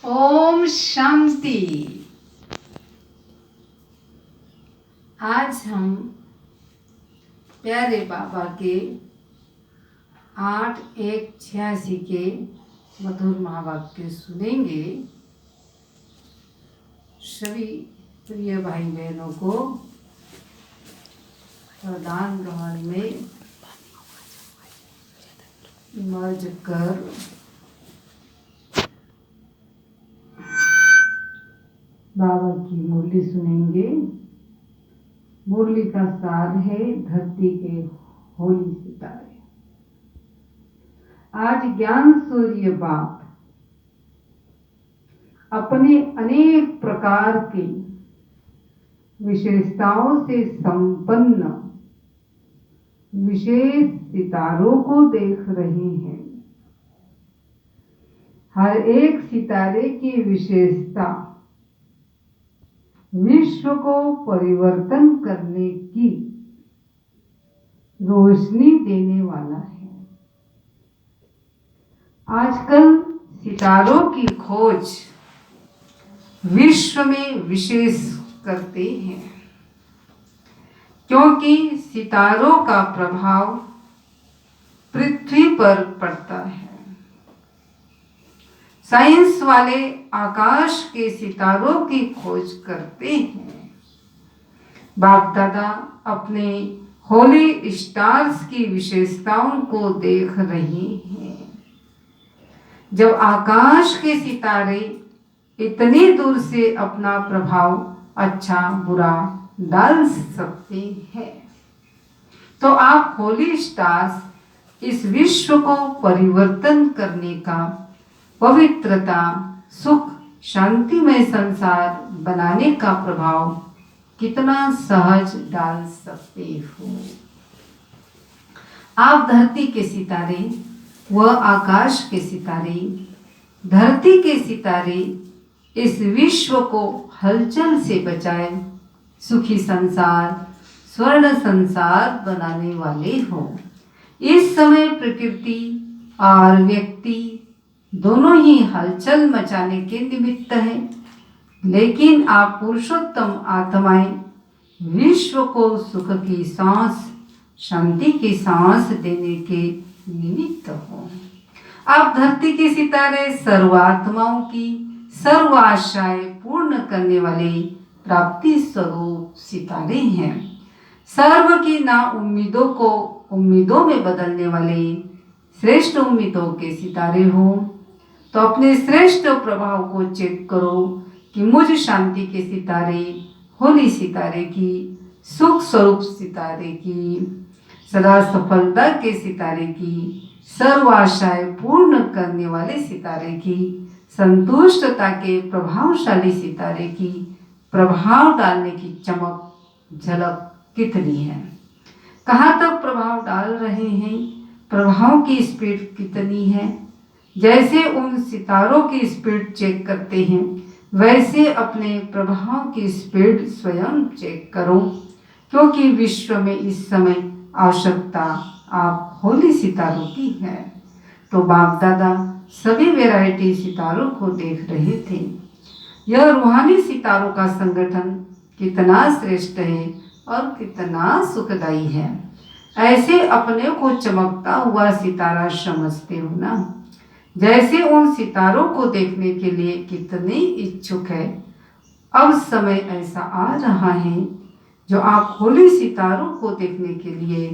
ओम शांति। आज हम प्यारे बाबा के 8-1-86 के मधुर महावाक्य सुनेंगे। सभी प्रिय भाई बहनों को प्रदान ग्रहण में मर्ज कर बाबा की मुरली सुनेंगे। मुरली का सार है धरती के होली सितारे। आज ज्ञान सूर्य बाप अपने अनेक प्रकार की विशेषताओं से संपन्न विशेष सितारों को देख रहे हैं। हर एक सितारे की विशेषता विश्व को परिवर्तन करने की रोशनी देने वाला है। आजकल सितारों की खोज विश्व में विशेष करते हैं, क्योंकि सितारों का प्रभाव पृथ्वी पर पड़ता है। साइंस वाले आकाश के सितारों की खोज करते हैं। बाप दादा अपने होली स्टार्स की विशेषताओं को देख रहे हैं। जब आकाश के सितारे इतनी दूर से अपना प्रभाव अच्छा बुरा डाल सकते हैं, तो आप होली स्टार्स इस विश्व को परिवर्तन करने का पवित्रता, सुख, शांतिमय संसार बनाने का प्रभाव कितना सहज डाल सकते हो। आप धरती के सितारे व आकाश के सितारे, धरती के सितारे इस विश्व को हलचल से बचाए सुखी संसार, स्वर्ण संसार बनाने वाले हो। इस समय प्रकृति और व्यक्ति दोनों ही हलचल मचाने के निमित्त है, लेकिन आप पुरुषोत्तम आत्माएं विश्व को सुख की सांस, शांति की सांस देने के निमित्त हो। आप धरती के सितारे सर्वात्माओं की सर्व आशाएं पूर्ण करने वाले प्राप्ति स्वरूप सितारे हैं। सर्व की ना उम्मीदों को उम्मीदों में बदलने वाले श्रेष्ठ उम्मीदों के सितारे हो। तो अपने श्रेष्ठ प्रभाव को चेक करो कि मुझ शांति के सितारे, होली सितारे की, सुख स्वरूप सितारे की, सदा सफलता के सितारे की, सर्व आशाएं पूर्ण करने वाले सितारे की, संतुष्टता के प्रभावशाली सितारे की प्रभाव डालने की चमक झलक कितनी है। कहाँ तक प्रभाव डाल रहे हैं, प्रभाव की स्पीड कितनी है। जैसे उन सितारों की स्पीड चेक करते हैं, वैसे अपने प्रभाव की स्पीड स्वयं चेक करो, क्योंकि विश्व में इस समय आवश्यकता आप होली सितारों की है। तो बाप दादा सभी वैरायटी सितारों को देख रहे थे। यह रूहानी सितारों का संगठन कितना श्रेष्ठ है और कितना सुखदायी है। ऐसे अपने को चमकता हुआ सितारा समझते हो ना। जैसे उन सितारों को देखने के लिए कितने इच्छुक है, अब समय ऐसा आ रहा है जो आप होली सितारों को देखने के लिए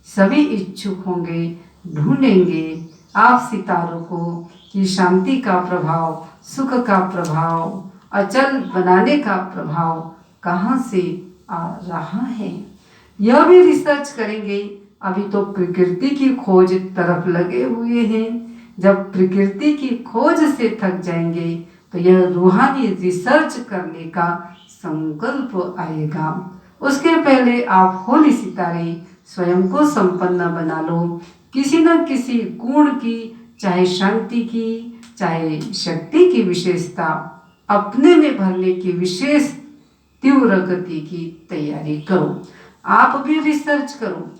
सभी इच्छुक होंगे, ढूंढेंगे आप सितारों को कि शांति का प्रभाव, सुख का प्रभाव, अचल बनाने का प्रभाव कहाँ से आ रहा है। यह भी रिसर्च करेंगे। अभी तो प्रकृति की खोज तरफ लगे हुए हैं। जब प्रकृति की खोज से थक जाएंगे तो यह रूहानी रिसर्च करने का संकल्प आएगा। उसके पहले आप होली सितारे स्वयं को संपन्न बना लो। किसी न किसी गुण की, चाहे शांति की, चाहे शक्ति की विशेषता अपने में भरने की विशेष तीव्र गति की तैयारी करो। आप भी रिसर्च करो।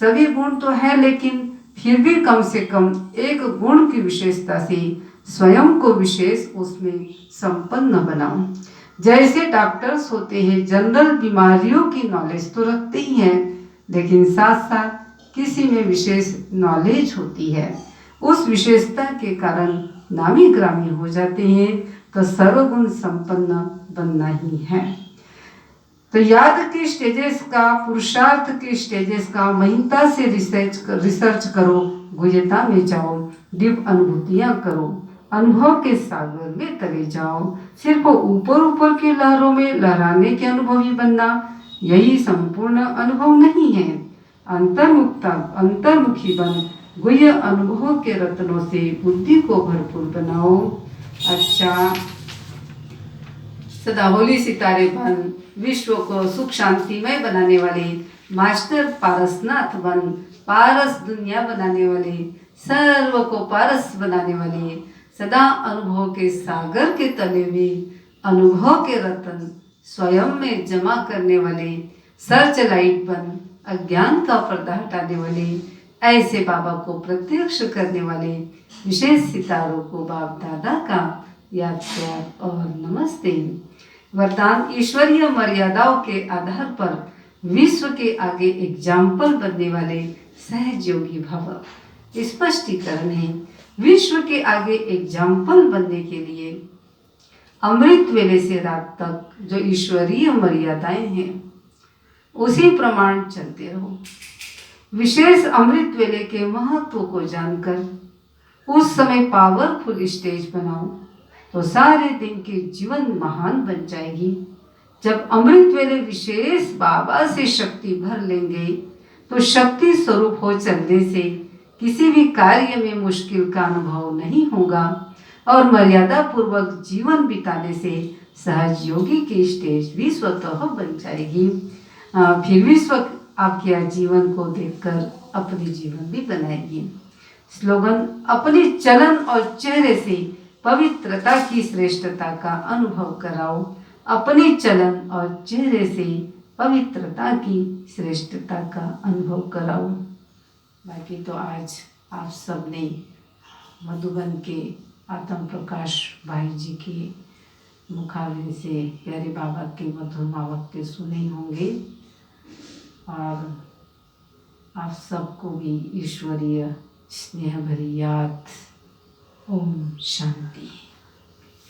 सभी गुण तो है, लेकिन फिर भी कम से कम एक गुण की विशेषता से स्वयं को विशेष उसमें संपन्न बनाओ। जैसे डॉक्टर्स होते हैं, जनरल बीमारियों की नॉलेज तो रखते ही हैं, लेकिन साथ साथ किसी में विशेष नॉलेज होती है, उस विशेषता के कारण नामी ग्रामी हो जाते हैं, तो सर्वगुण संपन्न बनना ही है। तो याद के स्टेजेस का, पुरुषार्थ के स्टेजेस का महीनता से रिसर्च करो, गुह्यता में जाओ, डीप अनुभूतियां करो, अनुभव के सागर में तले जाओ। सिर्फ ऊपर ऊपर की लहरों में लहराने के अनुभवी बनना यही संपूर्ण अनुभव नहीं है। अंतर्मुखी बन गुह्य अनुभव के रत्नों से बुद्धि को भरपूर बनाओ। अच्छा, सदा होली सितारे बन, विश्व को सुख शांतिमय बनाने वाले मास्टर पारसनाथ बन, पारस दुनिया बनाने वाले, सर्व को पारस बनाने वाले, सदा अनुभव के सागर के तले में अनुभव के रतन स्वयं में जमा करने वाले सर्च लाइट बन, अज्ञान का पर्दा हटाने वाले, ऐसे बाबा को प्रत्यक्ष करने वाले विशेष सितारों को बाप दादा का याद प्यार और नमस्ते। वरदान ईश्वरीय मर्यादाओं के आधार पर विश्व के आगे एग्जाम्पल बनने वाले सहयोगी भव। स्पष्टीकरण है, विश्व के आगे एग्जाम्पल बनने के लिए अमृत वेले से रात तक जो ईश्वरीय मर्यादाएं हैं उसी प्रमाण चलते रहो। विशेष अमृत वेले के महत्व को जानकर उस समय पावरफुल स्टेज बनाओ, तो सारे दिन के जीवन महान बन जाएगी। जब अमृत वेले विशेष बाबा से शक्ति भर लेंगे, तो शक्ति स्वरूप हो चलने से किसी भी कार्य में मुश्किल का अनुभव नहीं होगा, और मर्यादा पूर्वक जीवन बिताने से सहज की स्टेज भी स्वतः बन जाएगी। फिर विश्व आपके जीवन को देखकर अपने जीवन भी बनाएगी। स्लोगन, अपने चलन और चेहरे से पवित्रता की श्रेष्ठता का अनुभव कराओ। अपने चलन और चेहरे से पवित्रता की श्रेष्ठता का अनुभव कराओ। बाकी तो आज आप सबने मधुबन के आत्म प्रकाश भाई जी के मुखावले से प्यारे बाबा के मधुर वाक्य सुने ही होंगे, और आप सबको भी ईश्वरीय स्नेह भरी याद। ओम शांति।